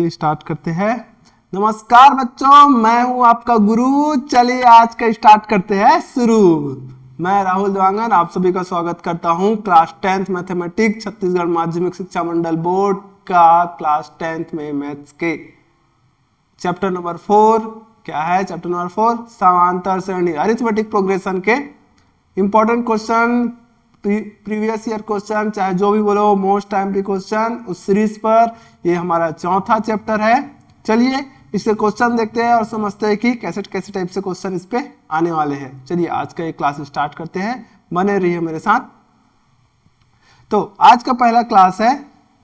Start करते हैं। नमस्कार बच्चों, मैं हूं आपका गुरु। चलिए आज का स्टार्ट करते हैं शुरू। मैं राहुल देवांगन आप सभी का स्वागत करता हूं क्लास 10th मैथमेटिक्स छत्तीसगढ़ माध्यमिक शिक्षा मंडल बोर्ड का क्लास 10th में मैथ्स के चैप्टर नंबर 4। क्या है चैप्टर नंबर 4? समांतर श्रेणी अरिथमेटिक प्रोग्रेशन के important question, previous year question, चाहे जो भी बोलो, मोस्ट टाइमली क्वेश्चन उस सीरीज पर। ये हमारा चौथा चैप्टर है। चलिए इसके क्वेश्चन देखते हैं और समझते हैं कि कैसे कैसे टाइप से क्वेश्चन इस पे आने वाले हैं। चलिए आज का ये क्लास स्टार्ट करते हैं, बने रहिए मेरे साथ। तो आज का पहला क्लास है।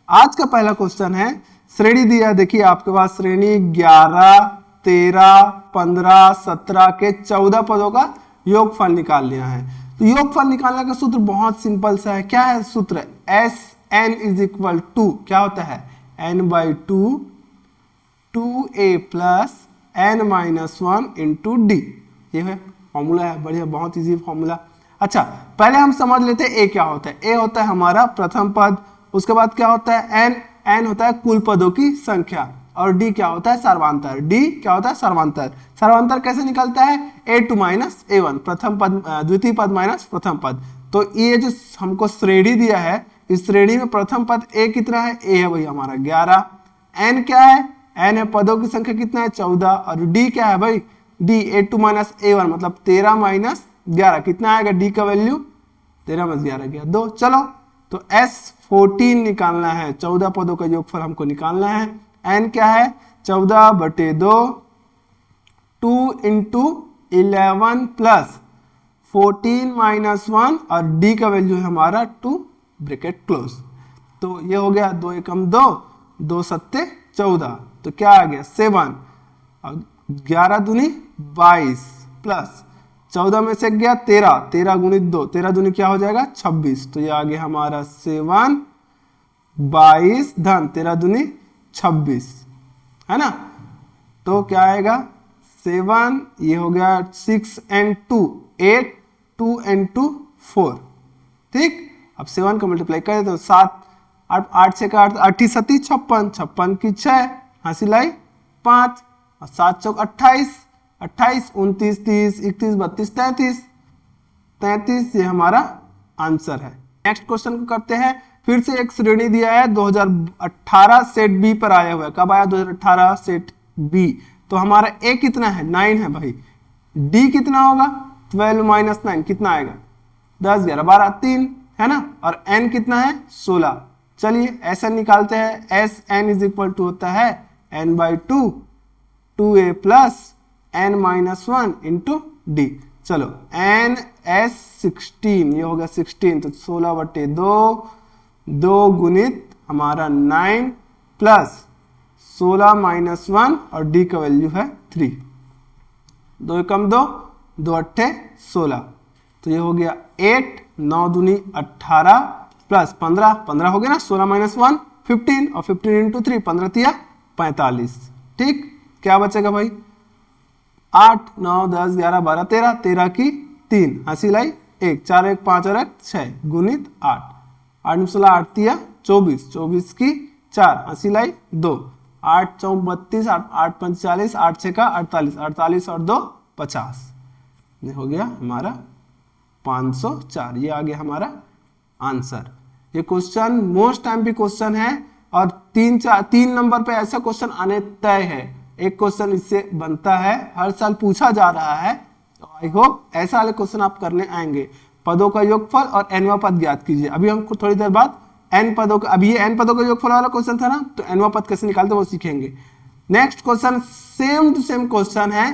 आज का पहला क्वेश्चन है, श्रेणी दिया, देखिए आपके पास श्रेणी 11, 13, 15, 17 के 14 पदों का योगफल निकाल लिया है। तो योगफल निकालने का सूत्र बहुत सिंपल सा है। क्या है सूत्र? S N is equal to, क्या होता है? N by two 2a plus N minus 1 into D. ये है फॉर्मूला है, बढ़िया, बहुत इजी फॉर्मूला। अच्छा, पहले हम समझ लेते हैं ए क्या होता है। ए होता है हमारा प्रथम पद, उसके बाद क्या होता है? एन। एन होता है कुल पदों की संख्या, और डी क्या होता है? सर्वांतर। डी क्या होता है? सर्वांतर। सर्वांतर कैसे निकलता है? a2 माइनस a1, प्रथम पद द्वितीय पद माइनस प्रथम पद। तो ये जो हमको श्रेणी दिया है, इस श्रेणी में प्रथम पद a कितना है? a है भाई हमारा 11। n क्या है? n है पदों की संख्या कितना है? 14। और d क्या है भाई? d a2 माइनस a1 मतलब 13 माइनस 11 कितना आएगा? d का वैल्यू 13 माइनस 11 गया 2। चलो तो s14 निकालना है, 14 पदों का योगफल हमको निकालना है। n क्या है? 14/2 2 इंटू 11 प्लस 14 माइनस 1 और d का वैल्यू है हमारा 2 ब्रैकेट क्लोज। तो ये हो गया 2 एकम 2, 2 सत्ते 14, तो क्या आ गया? 7 और 11 दूनी 22 प्लस 14 में से गया 13, 13 गुणित 2, 13 दूनी क्या हो जाएगा? 26। तो ये आ गया हमारा 7 22 धन 13 दूनी 26, है ना। तो क्या आएगा? 7, ये हो गया 6 and 2 8, 2 and 2 4। ठीक, अब 7 का मल्टीप्लाई करें तो 7 8 6 का 8, 8 7 56, 56 की 6 हासिल आई 5 और 7 चौक 28, 28 29 30 31 32 33, 33 ये हमारा आंसर है। नेक्स्ट क्वेश्चन को करते हैं। फिर से एक श्रेणी दिया है 2018 सेट बी पर आया हुआ है। कब आया? 2018 सेट बी। तो हमारा ए कितना है? 9 है भाई। डी कितना होगा? 12 माइनस 9 कितना आएगा? 10 11 12 3, है ना। और एन कितना है? 16। चलिए ऐसा निकालते हैं। S N is equal to होता है N by 2 2a plus N minus 1 into D. चलो एन एस 16, ये होगा 16, तो 16/2 2 गुणित हमारा 9 प्लस 16 माइनस 1 और डी का वैल्यू है 3। 2 एकम 2, 2 अट्ठे 16, तो ये हो गया 8, 9 दूनी 18 प्लस 15, 15 हो गया ना, 16 माइनस 1 15 और 15 इंटू 3 15 तिया 45। ठीक, क्या बचेगा भाई? 8 9 10 11 12 13, 13 की 3 हासिल आई 1, 4 1 5 और 1 6 गुणित 8, 8 में 16 8 तिया 24, 24 की 4 हासिल आई 2, 8 4 32, 8 5 40, 8 6 का 48, 48 और 2 50, ये हो गया हमारा 504। ये आ गया हमारा आंसर। ये क्वेश्चन मोस्ट टाइम भी क्वेश्चन है और 3 नंबर पे ऐसा क्वेश्चन आने तय है। एक क्वेश्चन इससे बनता है, हर साल पूछा जा रहा है। तो आई होप ऐसा वाले क्वेश्चन आप करने आएंगे। पदों का योगफल और nवां पद ज्ञात कीजिए। अभी हमको थोड़ी देर बाद n पदों का, अभी ये n पदों का योगफल वाला क्वेश्चन था ना, तो nवां पद कैसे निकालते वो सीखेंगे। Next question same to same question है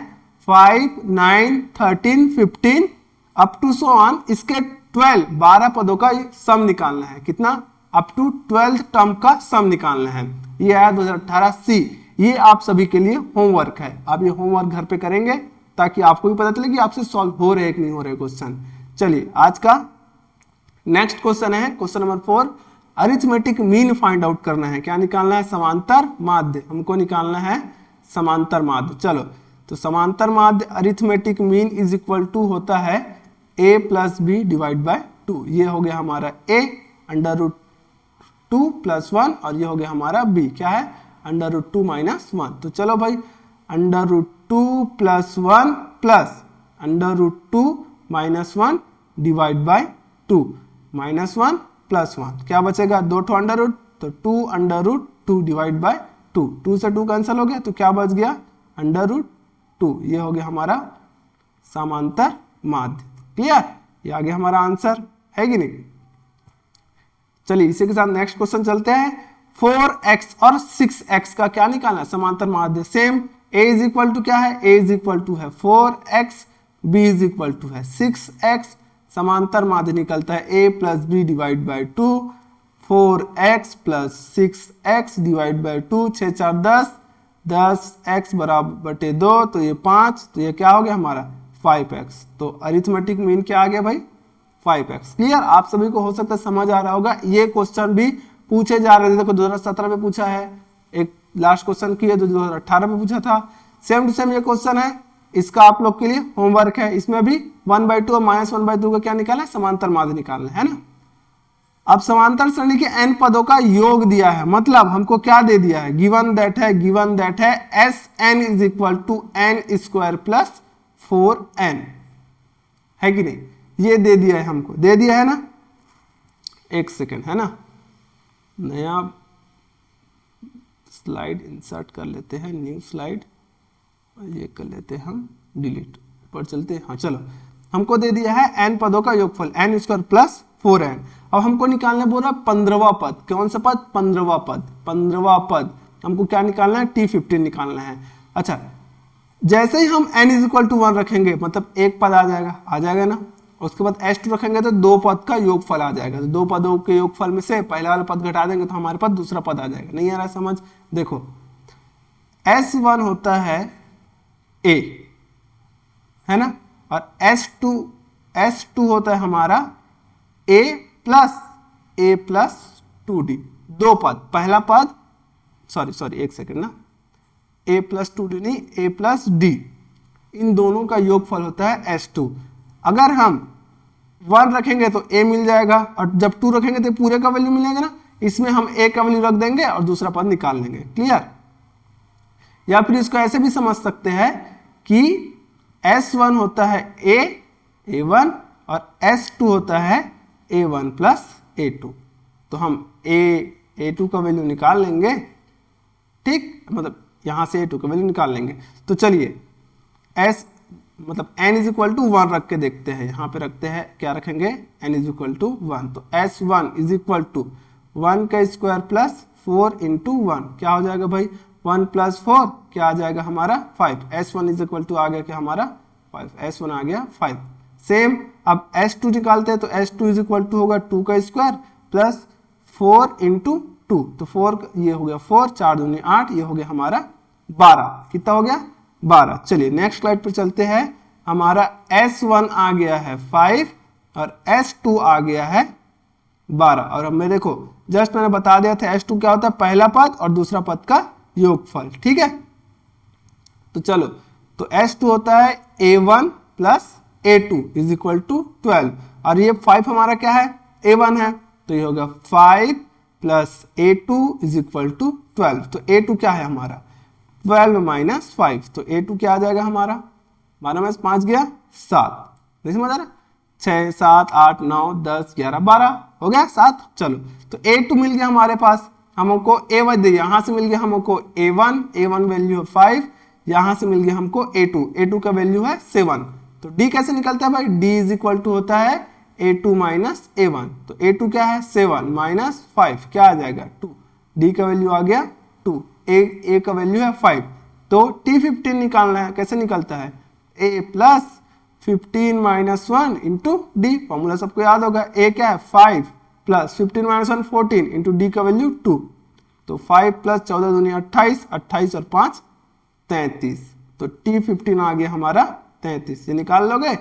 5 9 13 15 अप टू सो ऑन। इसके 12 पदों का सम निकालना है। कितना? अप टू 12th टर्म का सम निकालना है। ये आया 2018 सी। ये आप सभी के लिए होमवर्क है। आप ये होमवर्क घर पे करेंगे ताकि आपको भी पता चले कि आपसे सॉल्व हो रहे कि नहीं हो रहे क्वेश्चन। चलिए आज का नेक्स्ट क्वेश्चन है question number 4। Arithmetic mean find out करना है। क्या निकालना है? समांतर माध्य। हमको निकालना है समांतर माध्य। चलो तो समांतर माध्य arithmetic mean is equal to होता है a plus B divide by 2। ये हो गया हमारा a अंडर रूट 2 प्लस 1 और ये हो गया हमारा b। क्या है? Under root 2 minus 1। तो चलो भाई under root 2 plus 1 plus under root 2 minus 1 divide by 2 minus 1 plus 1 क्या बचेगा, 2 ठो अंडर रूट, तो 2 अंडर रूट 2 डिवाइड बाय 2, 2 से 2 कैंसिल हो गया तो क्या बच गया अंडर रूट 2। ये हो गया हमारा समांतर माध्य। क्लियर, ये आ गया हमारा आंसर, है कि नहीं। चलिए इसी के साथ नेक्स्ट क्वेश्चन चलते हैं। 4x और 6x का क्या निकालना है, समांतर माध्य। Same a is equal to क्या है, a इज इक्वल टू है 4x, b is equal to है 6x, समांतर माध्य निकलता है a plus B divide by 2, 4x plus 6x divide by 2, 6 4 10, 10x बराबर बटे 2, तो ये 5, तो ये क्या हो गया हमारा 5x। तो अरिथमेटिक मीन क्या आ गया भाई 5x। क्लियर, आप सभी को हो सकता है समझ आ रहा होगा। ये क्वेश्चन भी पूछे जा रहे थे, देखो 2017 में पूछा है, एक लास्ट क्वेश्चन की है जो 2018 में पूछा था, सेम टू सेम ये क्वेश्चन है। इसका आप लोग के लिए होमवर्क है, इसमें भी 1/2 और -1/2 का क्या निकालना है, समांतर माध्य निकालना है ना। अब समांतर श्रेणी के n पदों का योग दिया है, मतलब हमको क्या दे दिया है, गिवन दैट है Sn is equal to n square plus 4n, है कि नहीं, ये दे दिया है हमको, दे दिया है ना। एक सेकेंड है ना, नया स्लाइड इंसर्ट कर लेते हैं, न्यू स्लाइड, ये कर लेते हैं हम डिलीट, ऊपर चलते हैं। हाँ चलो, हमको दे दिया है n पदों का योगफल n स्क्वायर प्लस 4n। अब हमको निकालना बोल रहा 15वां पद, कौन सा पद, 15वां पद, 15वां पद हमको क्या निकालना है, T15 निकालना है। अच्छा, जैसे ही हम n इज इक्वल टू 1 रखेंगे, मतलब एक पद आ जाएगा ना, उसके बाद S2 रखेंगे तो दो पद का योगफल आ जाएगा, तो दो पदों के योगफल में से पहला वाला पद घटा देंगे तो हमारे पास दूसरा पद आ जाएगा। नहीं आ रहा समझ, देखो S1 होता है A, है ना, और S2 होता है हमारा A प्लस 2D, दो पद, पहला पद सॉरी एक सेकंड ना, A प्लस 2D नहीं, A प्लस D, इन दोनों का योगफल होता है S2। अगर हम 1 रखेंगे तो A मिल जाएगा, और जब 2 रखेंगे तो पूरे का वैल्यू मिलेगा ना, इसमें हम A का वैल्यू रख देंगे और दूसरा पद निकाल लेंगे। क्लियर, या फिर इसको ऐसे भी समझ सकते हैं कि S1 होता है A1 और S2 होता है A1 प्लस A2, तो हम A2 का वैल्यू निकाल लेंगे, ठीक, मतलब यहां से A2 का वैल्यू निकाल लेंगे। तो चलिए मतलब n इज इक्वल टू 1 रख के देखते हैं, यहाँ पे रखते हैं, क्या रखेंगे, n इज इक्वल टू 1, तो S1 इज इक्वल टू 1 का स्क्वायर प्लस 4 इंटू 1, क्या हो जाएगा भाई 1 प्लस 4 क्या आ जाएगा हमारा 5, S1 इज इक्वल टू आ गया क्या हमारा 5, S1 आ गया 5। सेम अब S2 निकालते हैं, तो S2 इज इक्वल टू होगा 2 का स्क्वायर प्लस 4 इंटू 2, तो 4 ये हो गया 4, 4 दूनी 8, ये हो गया हमारा 12, कितना हो गया 12। चलिए नेक्स्ट स्लाइड पर चलते हैं। हमारा S1 आ गया है 5 और S2 आ गया है 12, और हमें देखो जस्ट मैंने बता दिया था S2 क्या होता है, पहला पद और दूसरा पद का योगफल, ठीक है। तो चलो, तो S2 होता है A1 plus A2 is equal to 12, और ये 5 हमारा क्या है, A1 है, तो ये होगा 5 plus A2 is equal to 12, तो A2 क्या है हमारा 12 माइनस 5, तो A2 क्या आ जाएगा हमारा 12 में 5 गया 7, नहीं समझ आ रहा, 6 7 8 9 10 11 12 हो गया 7। चलो, तो A2 मिल गया हमारे पास, हमको A1 दिया, यहाँ से मिल गया हमको A1 वैल्यू है 5, यहाँ से मिल गया हमको A2 का वैल्यू है 7, तो D कैसे निकलता है भाई, D इज इक्वल टू होता है A2 माइनस A1, तो A2 क्या है 7 माइनस 5 क्या आ जाएगा 2, D का वैल्यू आ गया 2, A का वैल्यू है 5, तो T15 निकालना है, कैसे निकलता है A plus 15 minus 1 into D, formula सबको याद होगा, A क्या है 5 प्लस 15 माइनस 1 14 इंटू डी का वैल्यू 2, तो 5 प्लस 14 दूनी 28, 28 और 5 33, तो T15 आ गया हमारा 33, ये निकाल लोगे।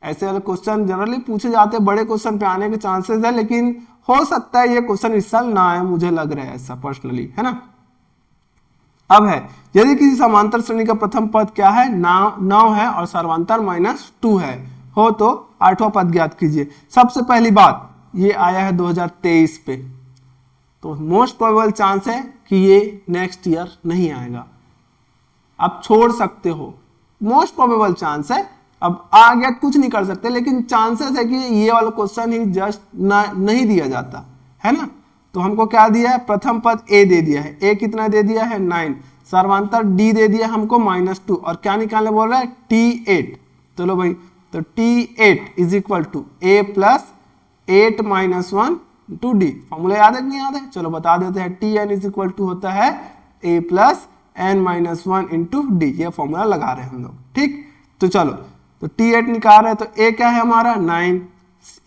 ऐसे वाले क्वेश्चन जनरली पूछे जाते हैं, बड़े क्वेश्चन पे आने के चांसेस है, लेकिन हो सकता है ये क्वेश्चन इस साल ना आए, मुझे लग रहा है ऐसा पर्सनली, है ना। अब है, यदि किसी समांतर श्रेणी का प्रथम पद क्या है 9 है और सर्वांतर -2 है हो तो 8वां पद ज्ञात कीजिए। सबसे पहली बात, ये आया है 2023 पे, तो मोस्ट प्रोबेबल चांस है कि ये नेक्स्ट ईयर नहीं आएगा। आप छोड़ सकते हो, मोस्ट प्रोबेबल चांस है। अब आ गया कुछ नहीं कर सकते, लेकिन चांसेस है कि ये वाला क्वेश्चन ही जस्ट नहीं दिया जाता है ना। तो हमको क्या दिया है, प्रथम पद a दे दिया है, a कितना दे दिया है 9, सर्वांतर d दे दिया हमको -2, और क्या निकालने बोल रहा है t8। चलो भाई, तो t8 is equal to a plus 8 - 1 to d। Formula याद है कि नहीं याद है, चलो बता देते हैं। tn इज इक्वल टू होता है a plus n - 1 into d, ये फॉर्मूला लगा रहे हैं हम लोग, ठीक। तो चलो, तो t8 निकाल रहे हैं, तो a क्या है हमारा 9,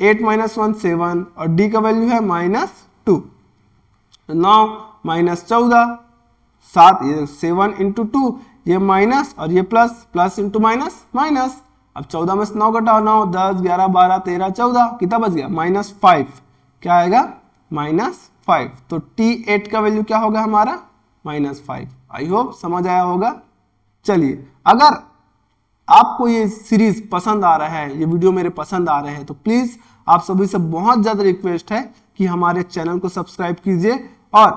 8 - 1 7, और d का वैल्यू है -2, 9 - 14 7, ये 7 इंटू 2, ये माइनस और ये plus, plus into minus minus. अब 14 में से 9 घटाओ, 9 10 11 12 13 14, कितना बच गया -5, क्या आएगा -5। तो t8 का वैल्यू क्या होगा हमारा -5। आई होप समझ आया होगा। चलिए, अगर आपको ये सीरीज पसंद आ रहा है, ये वीडियो मेरे पसंद आ रहे हैं, तो प्लीज आप सभी से बहुत ज्यादा रिक्वेस्ट है कि हमारे चैनल को सब्सक्राइब कीजिए और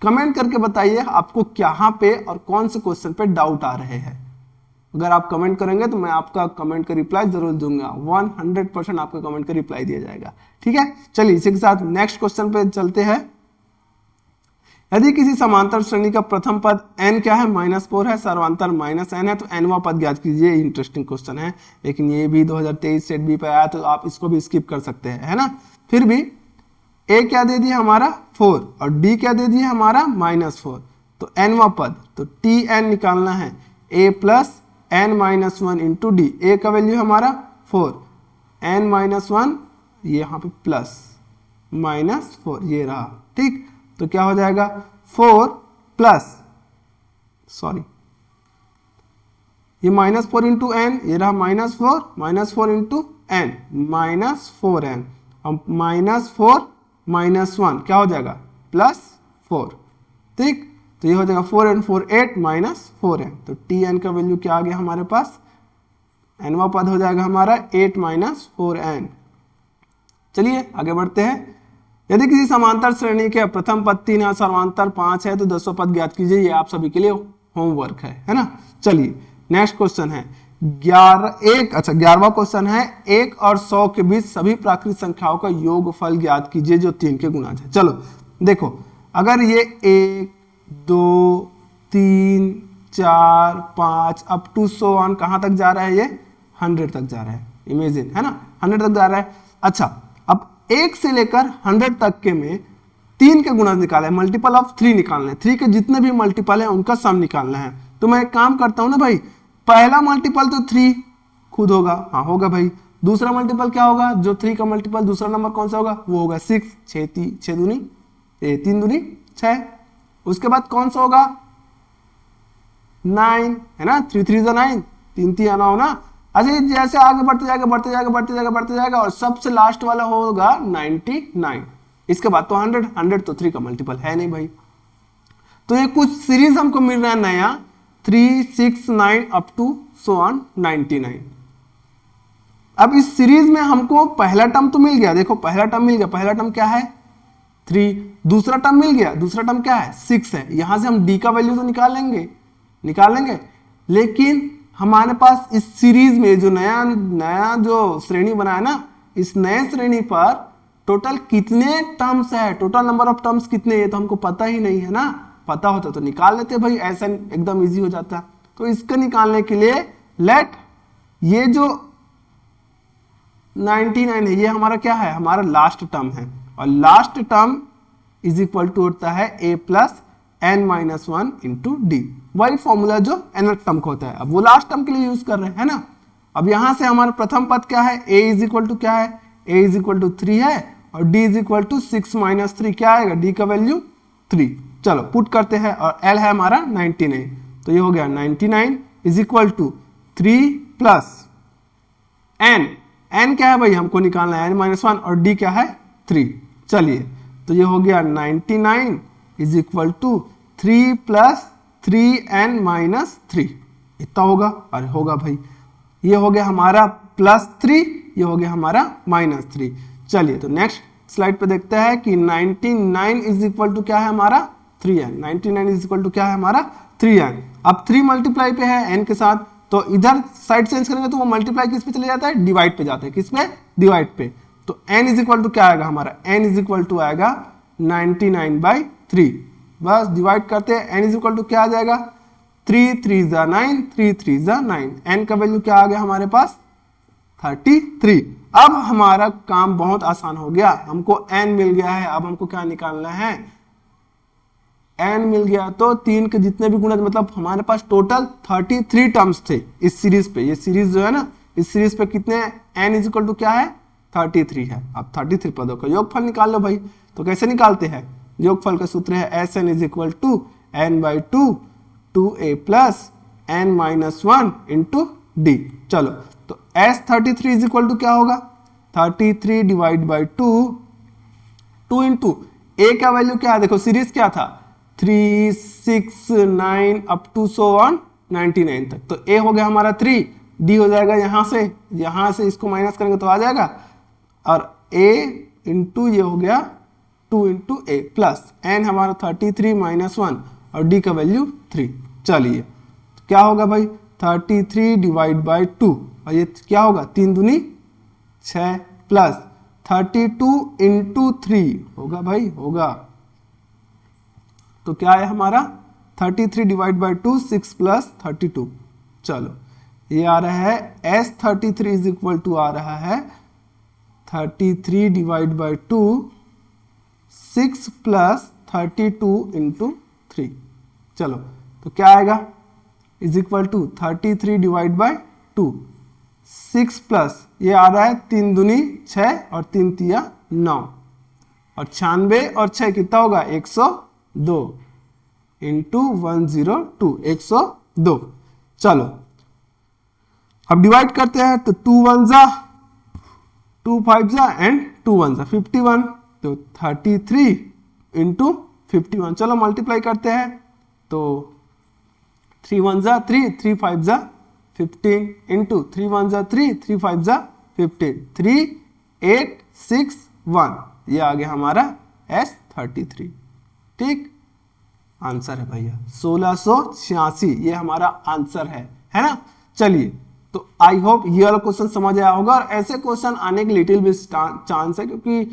कमेंट करके बताइए आपको कहाँ पे और कौन से क्वेश्चन पे डाउट आ रहे हैं। अगर आप कमेंट करेंगे तो मैं आपका कमेंट का रिप्लाई जरूर दूंगा, 100% आपका कमेंट का रिप्लाई दिया जाएगा, ठीक है। चलिए, इसी के साथ नेक्स्ट क्वेश्चन पे चलते हैं। यदि किसी समांतर श्रेणी का प्रथम पद n क्या है -4 है, सर्वांतर -n है, तो nवां पद ज्ञात कीजिए। इंटरेस्टिंग क्वेश्चन है, लेकिन ये भी 2023 सेट बी पे आया, तो आप इसको भी स्किप कर सकते हैं, है ना। फिर भी a क्या दे दिया हमारा 4 और d क्या दे दिया हमारा -4, तो nवां पद, तो tn निकालना है a plus n - 1 into D. a का वैल्यू हमारा 4, n - 1 ये यहाँ पे प्लस -4 ये रहा, ठीक। तो क्या हो जाएगा 4 प्लस, सॉरी ये -4 इंटू एन, ये रहा -4 इंटू एन -4n, अब -4 - 1 क्या हो जाएगा +4, ठीक। तो ये हो जाएगा 4 and 4 8 -4n, तो tn का वैल्यू क्या आ गया हमारे पास, nवां पद हो जाएगा हमारा 8 - 4n। चलिए आगे बढ़ते हैं। यदि किसी समांतर श्रेणी के प्रथम पद 3 है, सर्वांतर 5 है, तो 10वां पद ज्ञात कीजिए। ये आप सभी के लिए होमवर्क है ना। चलिए नेक्स्ट क्वेश्चन है 11वां क्वेश्चन है, 1 और 100 के बीच सभी प्राकृत संख्याओं का योगफल ज्ञात कीजिए जो 3 के गुणज है। चलो देखो, अगर ये 1 2 3 4 5 अप टू 100 कहां तक जा रहा है, ये 100 तक जा रहा है, इमेजिन, है ना, 100 तक जा रहा है। अच्छा, अब 1 से लेकर 100 तक के में 3 के गुणज निकाले, मल्टीपल ऑफ 3 निकालना है, 3 के जितने भी मल्टीपल है उनका सम निकालना है। तो मैं एक काम करता हूं ना भाई, पहला मल्टीपल तो 3 खुद होगा, हाँ होगा भाई। दूसरा मल्टीपल क्या होगा, जो 3 का मल्टीपल दूसरा नंबर कौन सा होगा, वो होगा 6, 6 दूनी 3 दूनी 6। उसके बाद कौन सा होगा 9, है ना, 3 3 9, 3 3 9 ना। अच्छा, जैसे आगे बढ़ते जाएगा और सबसे लास्ट वाला होगा 99। इसके बाद तो 100 तो 3 का मल्टीपल है नहीं भाई। तो ये कुछ सीरीज हमको मिल रहा है नया, 3 6 9 अप टू 99। अब इस सीरीज में हमको पहला टर्म तो मिल गया, देखो पहला टर्म मिल गया, पहला टर्म क्या है 3, दूसरा टर्म मिल गया, दूसरा टर्म क्या है 6 है। यहां से हम डी का वैल्यू तो निकाल लेंगे, लेकिन हमारे पास इस सीरीज में जो नया जो श्रेणी बना है ना, इस नए श्रेणी पर टोटल कितने टर्म्स है, टोटल नंबर ऑफ टर्म्स कितने, ये तो हमको पता ही नहीं है ना। पता होता तो निकाल लेते भाई, ऐसा एकदम इजी हो जाता। तो इसको निकालने के लिए लेट ये जो 99 है, ये हमारा क्या है, हमारा लास्ट टर्म है, और last term is equal to होता है a plus n - 1 into D. वही फॉर्मूला जो nth टर्म को होता है, अब वो लास्ट टर्म के लिए यूज कर रहे हैं, है ना। अब यहां से हमारा प्रथम पद क्या है, a इज इक्वल टू क्या है, a इज इक्वल टू 3 है, और d इज इक्वल टू 6 - 3 क्या आएगा, d का वैल्यू 3। चलो पुट करते हैं, और l है हमारा 99, तो ये हो गया 99 is equal to 3 plus n क्या है भाई, हमको निकालना है n - 1, और d क्या है 3। चलिए, तो ये हो गया 99 is equal to 3 plus 3n - 3, इतना होगा, अरे होगा भाई, ये हो गया हमारा +3, ये हो गया हमारा -3। चलिए, तो नेक्स्ट स्लाइड पे देखते हैं कि 99 इज इक्वल टू क्या है हमारा 3n। 99 इज इक्वल टू क्या है हमारा 3n। अब 3 मल्टीप्लाई पे है n के साथ, तो इधर साइड चेंज करेंगे तो वो मल्टीप्लाई किस पे चले जाता है, डिवाइड पे जाता है। किस पे, डिवाइड पे। तो n इज इक्वल टू क्या आएगा हमारा, n इज इक्वल टू आएगा 99/3। बस डिवाइड करते हैं, n इज इक्वल टू क्या आ जाएगा 3 3 जा 9, 3 3 जा 9। n का वैल्यू क्या आ गया हमारे पास 33। अब हमारा काम बहुत आसान हो गया, हमको n मिल गया है। अब हमको क्या निकालना है, n मिल गया तो 3 के जितने भी गुणज, मतलब हमारे पास टोटल 33 टर्म्स थे इस सीरीज पे। ये सीरीज जो है ना, इस सीरीज पे कितने, n इज इक्वल टू क्या है 33 है। अब 33 पदों का योगफल निकाल लो भाई। तो कैसे निकालते हैं, योगफल का सूत्र है Sn is equal to n/2 2a plus n minus 1 into D. चलो तो S33 इज इक्वल टू क्या होगा 33 डिवाइड बाई 2 इंटू a का वैल्यू क्या है, देखो सीरीज क्या था 3 6 9 अप टू सो ऑन 99 तक। तो a हो गया हमारा 3, d हो जाएगा यहां से इसको माइनस करेंगे तो आ जाएगा, और a इंटू ये हो गया 2 इंटू ए प्लस n हमारा 33 माइनस 1 और d का वैल्यू 3। चलिए तो क्या होगा भाई 33 डिवाइड बाई 2, और ये क्या होगा 3 दूनी 6 प्लस 32 इंटू 3 होगा भाई, होगा। तो क्या है हमारा 33 डिवाइड बाई 2 6 प्लस 32। चलो ये आ रहा है S33 इज इक्वल टू आ रहा है 33 डिवाइड बाई 2 6 प्लस 32 इंटू 3। चलो तो क्या आएगा is equal to 33 divide by 2 6 plus ये आ रहा है 3 दूनी 6 और 3 तिया 9 और 96 और 6 कितना होगा 102 इंटू 102 102। चलो अब डिवाइड करते हैं तो 2 1 जा 2 5 जा एंड 2 1 जा 51। तो 33 इंटू 51। चलो मल्टीप्लाई करते हैं तो 3 1 जा 3 3 5 जा 15 इंटू 3 1 जा 3 3 5 जा 15 3 8 6 1। ये आ गया हमारा S33। ठीक आंसर है भैया 1686, ये हमारा आंसर है ना। चलिए तो आई होप ये वाला क्वेश्चन समझ आया होगा, और ऐसे क्वेश्चन आने के लिटिल भी चांस है क्योंकि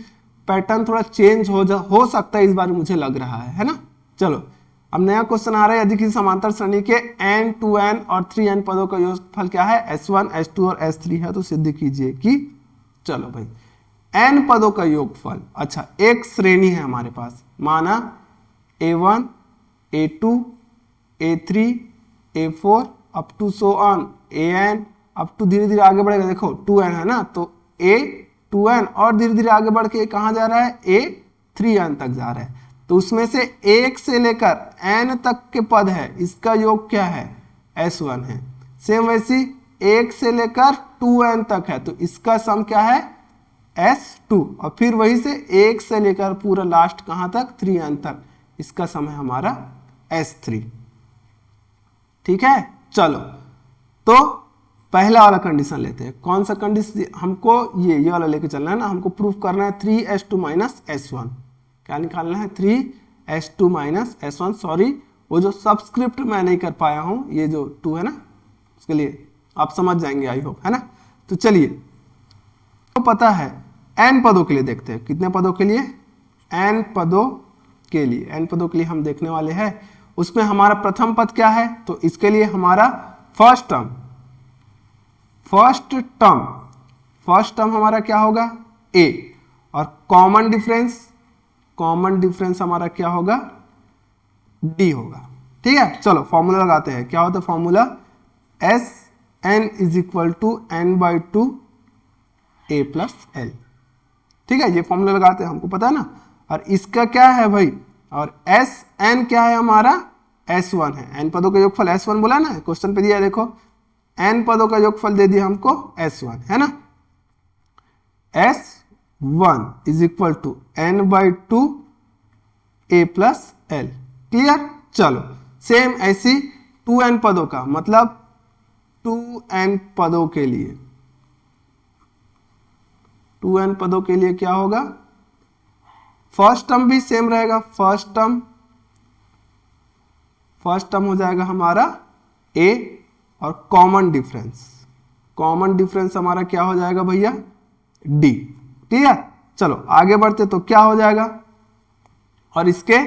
पैटर्न थोड़ा चेंज हो सकता है इस बार, मुझे लग रहा है ना। चलो अब नया क्वेश्चन आ रहा है, यदि किसी समांतर श्रेणी के n 2n और 3n पदों का योगफल क्या है S1 S2 और S3 है, तो सिद्ध कीजिए कि, चलो भाई n पदों का योगफल। अच्छा एक श्रेणी है हमारे पास, माना A1 A2 A3 A4 up to so on an up to धीरे धीरे आगे बढ़ेगा, देखो 2n है ना, तो a 2n और धीरे धीरे आगे बढ़ के कहां जा रहा है a 3n तक जा रहा है। तो उसमें से 1 से लेकर n तक के पद है, इसका योग क्या है S1 है। सेम वैसी 1 से लेकर 2n तक है, तो इसका सम क्या है S2, और फिर वही से 1 से लेकर पूरा लास्ट कहां तक 3n तक, इसका सम है हमारा S3। ठीक है चलो तो पहला वाला कंडीशन लेते हैं। कौन सा कंडीशन, हमको ये वाला लेके चलना है ना, हमको प्रूफ करना है 3s2 माइनस S1। क्या निकालना है 3s2 माइनस S1। सॉरी वो जो सबस्क्रिप्ट मैं नहीं कर पाया हूं, ये जो 2 है ना, उसके लिए आप समझ जाएंगे आई होप, है ना। तो चलिए तो पता है n पदों के लिए देखते हैं, कितने पदों के लिए n पदों के लिए, n पदों के लिए हम देखने वाले हैं। उसमें हमारा प्रथम पद क्या है, तो इसके लिए हमारा फर्स्ट टर्म हमारा क्या होगा a, और कॉमन डिफरेंस हमारा क्या होगा d होगा। ठीक है चलो फॉर्मूला लगाते हैं। क्या होता है formula Sn is equal to n/2 a plus l। ठीक है ये फॉर्मूला लगाते हैं, हमको पता है ना। और इसका क्या है भाई, और Sn क्या है हमारा S1 है। n पदों का योगफल S1 बोला ना, क्वेश्चन पे दिया देखो, n पदों का योगफल दे दिया हमको S1 है ना। S1 is equal to n/2 a plus l। Clear. चलो सेम ऐसी 2n पदों का, मतलब 2n पदों के लिए, 2n पदों के लिए क्या होगा फर्स्ट टर्म भी सेम रहेगा, फर्स्ट टर्म हो जाएगा हमारा a और कॉमन डिफरेंस हमारा क्या हो जाएगा भैया, d। ठीक है, चलो आगे बढ़ते तो क्या हो जाएगा, और इसके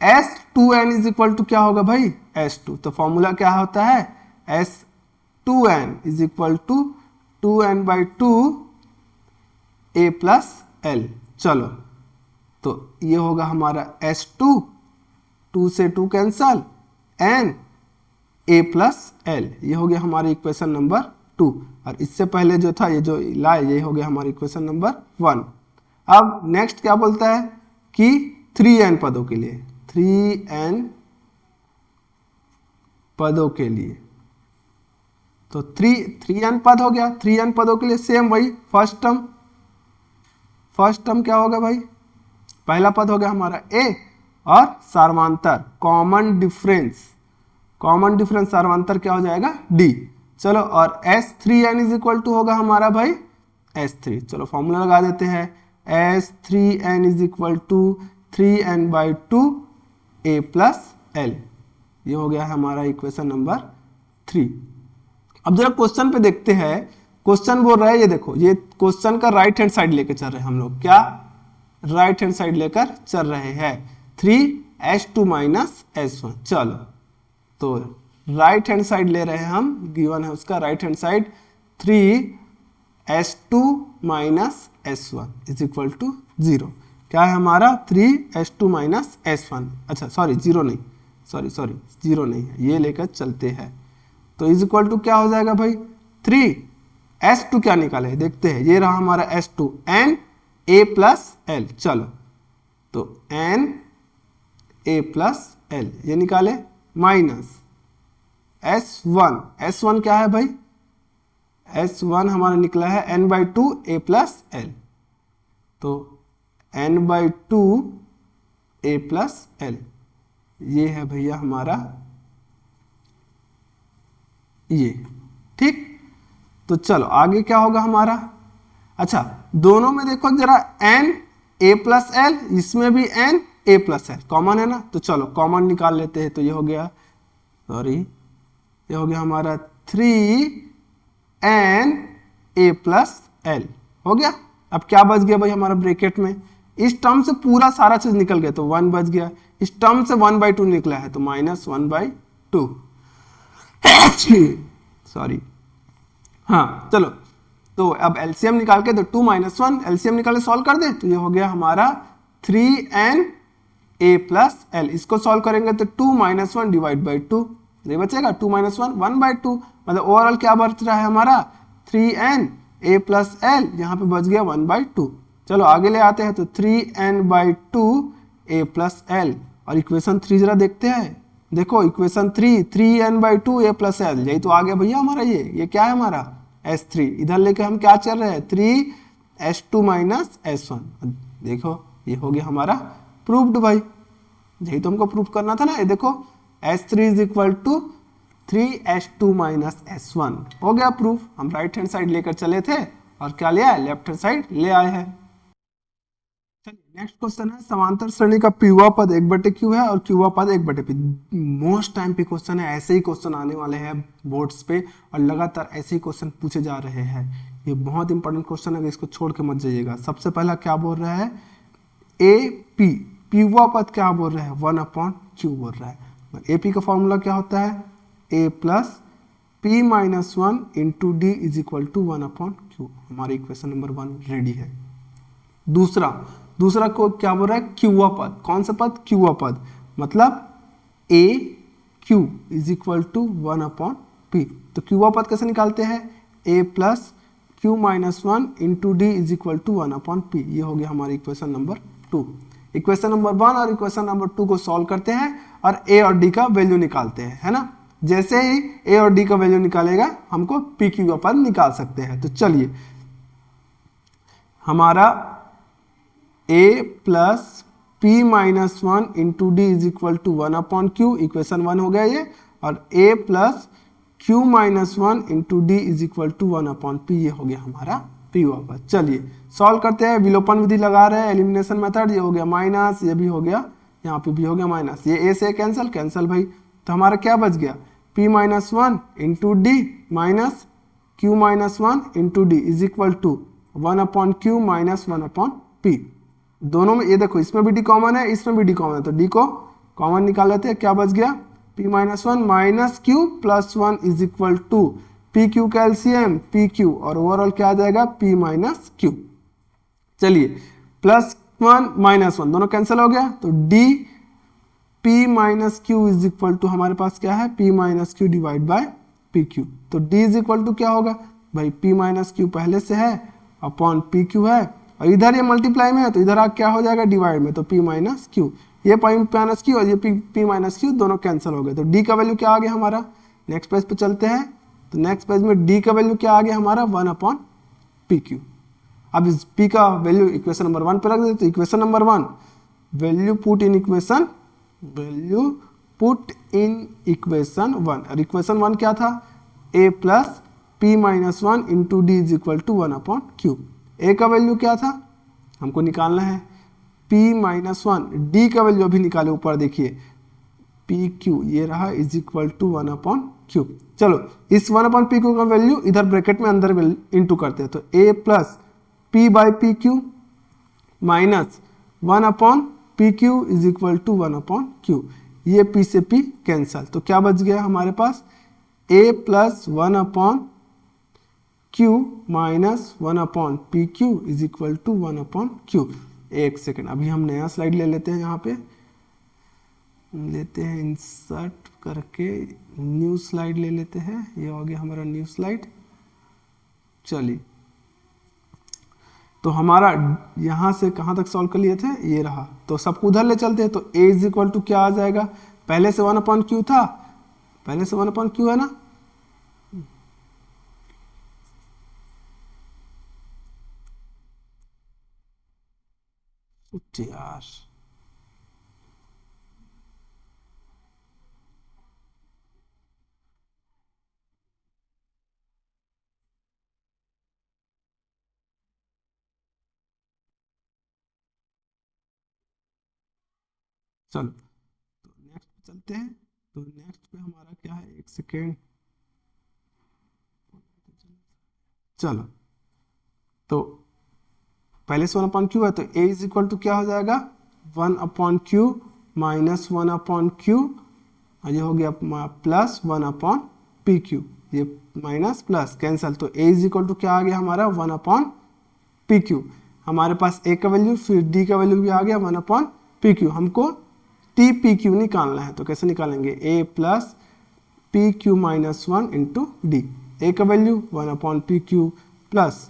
S2n इज इक्वल टू क्या होगा भाई, S2। तो फॉर्मूला क्या होता है, S2n is equal to 2n/2 a plus l। चलो तो ये होगा हमारा S2, 2 से 2 cancel, n a plus l, ये हो गया हमारी इक्वेशन नंबर 2। और इससे पहले जो था ये जो लाए, ये हो गया हमारी इक्वेशन नंबर 1। अब नेक्स्ट क्या बोलता है कि 3n पदों के लिए, 3n पदों के लिए, तो 3n पद हो गया, 3n पदों के लिए सेम वही फर्स्ट टर्म क्या होगा भाई, पहला पद हो गया हमारा a और सार्वधातर कॉमन डिफरेंस सार्वधातर क्या हो जाएगा d। चलो और S3n इज इक्वल टू होगा हमारा भाई S3। चलो फॉर्मूला लगा देते हैं, S3n is equal to 3n/2 a plus l, ये हो गया हमारा इक्वेशन नंबर 3। अब जरा क्वेश्चन पे देखते हैं, क्वेश्चन बोल रहा है, ये देखो ये क्वेश्चन का राइट हैंड साइड लेकर चल रहे हैं हम लोग, क्या राइट हैंड साइड लेकर चल रहे हैं, 3s2 माइनस s1। चलो तो राइट हैंड साइड ले रहे हैं हम, गिवन है उसका right hand side, 3s2 minus s1 is equal to 0। क्या है हमारा 3s2 माइनस s1, अच्छा सॉरी जीरो नहीं, सॉरी जीरो नहीं है, ये लेकर चलते हैं। तो इज इक्वल टू क्या हो जाएगा भाई, 3s2 क्या निकाले देखते हैं, ये रहा हमारा s2, n a plus l। चलो तो n a प्लस l ये निकाले, माइनस s1 क्या है भाई, s1 हमारा निकला है n/2 a प्लस l। तो n/2 a प्लस l ये है भैया हमारा ये, ठीक। तो चलो आगे क्या होगा हमारा, अच्छा दोनों में देखो जरा n a प्लस l, इसमें भी n a plus l common है ना, तो चलो कॉमन निकाल लेते हैं। तो ये हो गया, सॉरी ये हो गया हमारा 3n a प्लस l हो गया। अब क्या बच गया भाई हमारा ब्रैकेट में, इस टर्म से पूरा सारा चीज निकल गया तो 1 बच गया, इस टर्म से 1/2 निकला है तो -1/2 सॉरी। हाँ चलो तो अब एलसीएम निकाल के, तो 2 - 1 एलसीएम निकाल के सॉल्व कर दे, तो ये हो गया हमारा 3n a प्लस l। इसको सॉल्व करेंगे तो 2 - 1 डिवाइड बाई 2, ये बचेगा 2 - 1 1/2, मतलब ओवरऑल क्या बच रहा है हमारा 3n a प्लस l, यहाँ पे बच गया 1/2। चलो आगे ले आते हैं, तो 3n/2 a प्लस l, और इक्वेशन 3 जरा देखते हैं। देखो equation 3n/2 a plus l, यही तो आ गया भैया हमारा, ये क्या है हमारा S3। इधर लेके हम क्या चल रहे हैं 3s2 माइनस s1, देखो ये हो गया हमारा प्रूव्ड भाई, यही तो हमको प्रूव करना था ना। ये देखो S3 is equal to 3s2 minus s1 हो गया प्रूफ। हम राइट हैंड साइड लेकर चले थे और क्या ले आए, लेफ्ट हैंड साइड ले आए हैं। चलिए नेक्स्ट क्वेश्चन है, समांतर श्रेणी का पीवा पद 1/q है और क्यूवा पद 1/p। मोस्ट टाइम पे क्वेश्चन है, ऐसे ही क्वेश्चन आने वाले हैं बोर्ड्स पे और लगातार ऐसे ही क्वेश्चन पूछे जा रहे हैं। ये बहुत इंपॉर्टेंट क्वेश्चन है, इसको छोड़ के मत जाइएगा। सबसे पहला क्या बोल रहा है, AP पीवा पद क्या बोल रहा है 1/q बोल रहा है। AP का फॉर्मूला क्या होता है, a plus p minus 1 into d is equal to 1/q। हमारी इक्वेशन नंबर 1 रेडी है। दूसरा को क्या बोल रहा है, क्यूवा पद। कौन सा पद, क्यूवा पद, मतलब a q is equal to 1/p। तो क्यूवा पद कैसे निकालते हैं, a plus q minus 1 into d is equal to 1/p। ये हो गया हमारी इक्वेशन नंबर 2। इक्वेशन नंबर 1 और इक्वेशन नंबर 2 को सॉल्व करते हैं और a और d का वैल्यू निकालते हैं, है ना। जैसे ही a और d का वैल्यू निकालेगा हमको p q का पद निकाल सकते हैं। तो चलिए हमारा a plus p minus 1 into D is equal to 1/q, equation 1 हो गया ये, और a plus q minus 1 into D is equal to 1/p, ये हो गया हमारा p वापस। चलिए सॉल्व करते हैं, विलोपन विधि लगा रहे हैं, एलिमिनेशन मेथड। ये हो गया माइनस, ये भी हो गया, यहाँ पे भी हो गया माइनस, ये a से कैंसिल भाई। तो हमारा क्या बच गया, p minus one into D minus q minus one into D is equal to 1/q minus 1/p। दोनों में ये देखो, इसमें भी d कॉमन है, इसमें भी d कॉमन है, तो d को कॉमन निकाल लेते हैं। क्या बच गया, p minus one minus q plus one is equal to P Q का एलसीएम पी क्यू, और ओवरऑल क्या आ जाएगा p माइनस क्यू। चलिए प्लस वन माइनस वन दोनों कैंसिल हो गया, तो d p minus Q is equal to हमारे पास क्या है, p minus Q divide by P Q. तो d इज इक्वल टू क्या होगा भाई, p माइनस क्यू पहले से है अपॉन पी क्यू है, और इधर ये मल्टीप्लाई में है तो इधर क्या हो जाएगा डिवाइड में, तो p माइनस क्यू, ये p माइनस क्यू और ये p माइनस क्यू दोनों कैंसिल हो गए। तो d का वैल्यू क्या आ गया हमारा, नेक्स्ट पेज पे चलते हैं, तो नेक्स्ट पेज में d का वैल्यू क्या आ गया हमारा 1/pq। अब इस p का वैल्यू इक्वेशन नंबर 1 पे रख देते, तो equation number 1 value put in equation 1, और इक्वेशन 1 क्या था, a plus p minus one into D is equal to 1/q। a का वैल्यू क्या था हमको निकालना है, p माइनस वन, d का वैल्यू अभी निकाले ऊपर देखिए pq, ये रहा इज इक्वल टू 1/q। चलो इस 1/pq का वैल्यू इधर ब्रैकेट में अंदर इंटू करते हैं, तो a plus p by P Q minus 1/pq is equal to 1/q। ये p से p कैंसल, तो क्या बच गया हमारे पास, a plus 1/q minus 1/pq is equal to 1/q। एक सेकेंड, अभी हम नया स्लाइड ले लेते हैं, यहाँ पे लेते हैं इंसर्ट करके न्यू स्लाइड ले लेते हैं, ये हो गया हमारा न्यू स्लाइड। चलिए तो हमारा यहाँ से कहाँ तक सॉल्व कर लिए थे, ये रहा, तो सबको उधर ले चलते हैं, तो a इज इक्वल टू क्या आ जाएगा, पहले से 1/q था, पहले से 1/q है ना, यार चलो तो नेक्स्ट पे चलते हैं, तो नेक्स्ट पे हमारा क्या है, एक सेकेंड, चलो तो पहले से 1/q है, तो a इज इक्वल टू क्या हो जाएगा, 1/q माइनस 1/q, और ये हो गया प्लस 1/pq, ये माइनस प्लस कैंसल, तो a इज इक्वल टू क्या आ गया हमारा 1/pq। हमारे पास a का वैल्यू फिर d का वैल्यू भी आ गया 1/pq। हमको tpq निकालना है, तो कैसे निकालेंगे, a plus pq minus one into D. a का value 1/pq plus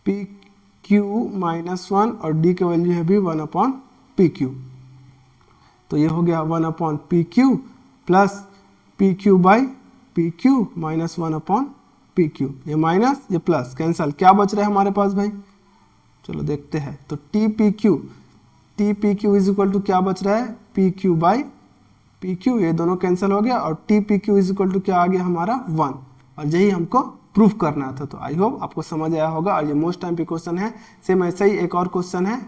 pq minus one, और d का वैल्यू है भी 1/pq, तो ये हो गया 1/pq plus pq by pq minus 1/pq, ये माइनस ये प्लस कैंसल, क्या बच रहा है हमारे पास भाई, चलो देखते हैं, तो tpq इज इक्वल टू क्या बच रहा है, pq बाई pq, ये दोनों कैंसिल हो गया, और tpq इज इक्वल टू क्या आ गया हमारा 1, और यही हमको प्रूफ करना था। तो आई होप आपको समझ आया होगा, और ये मोस्ट टाइम पे क्वेश्चन है। सेम ऐसा ही एक और क्वेश्चन है,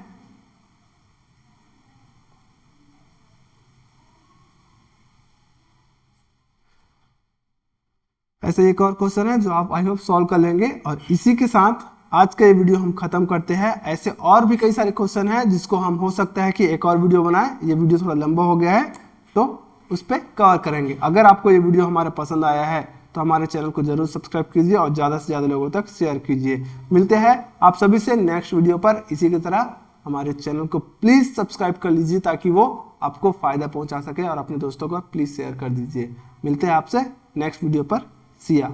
ऐसे एक और क्वेश्चन है जो आप आई होप सॉल्व कर लेंगे, और इसी के साथ आज का ये वीडियो हम खत्म करते हैं। ऐसे और भी कई सारे क्वेश्चन हैं जिसको हम हो सकता है कि एक और वीडियो बनाएं, ये वीडियो थोड़ा लंबा हो गया है तो उस पर कवर करेंगे। अगर आपको ये वीडियो हमारा पसंद आया है तो हमारे चैनल को जरूर सब्सक्राइब कीजिए और ज़्यादा से ज़्यादा लोगों तक शेयर कीजिए। मिलते हैं आप सभी से नेक्स्ट वीडियो पर। इसी की तरह हमारे चैनल को प्लीज़ सब्सक्राइब कर लीजिए ताकि वो आपको फ़ायदा पहुंचा सके, और अपने दोस्तों को प्लीज़ शेयर कर दीजिए। मिलते हैं आपसे नेक्स्ट वीडियो पर। See ya.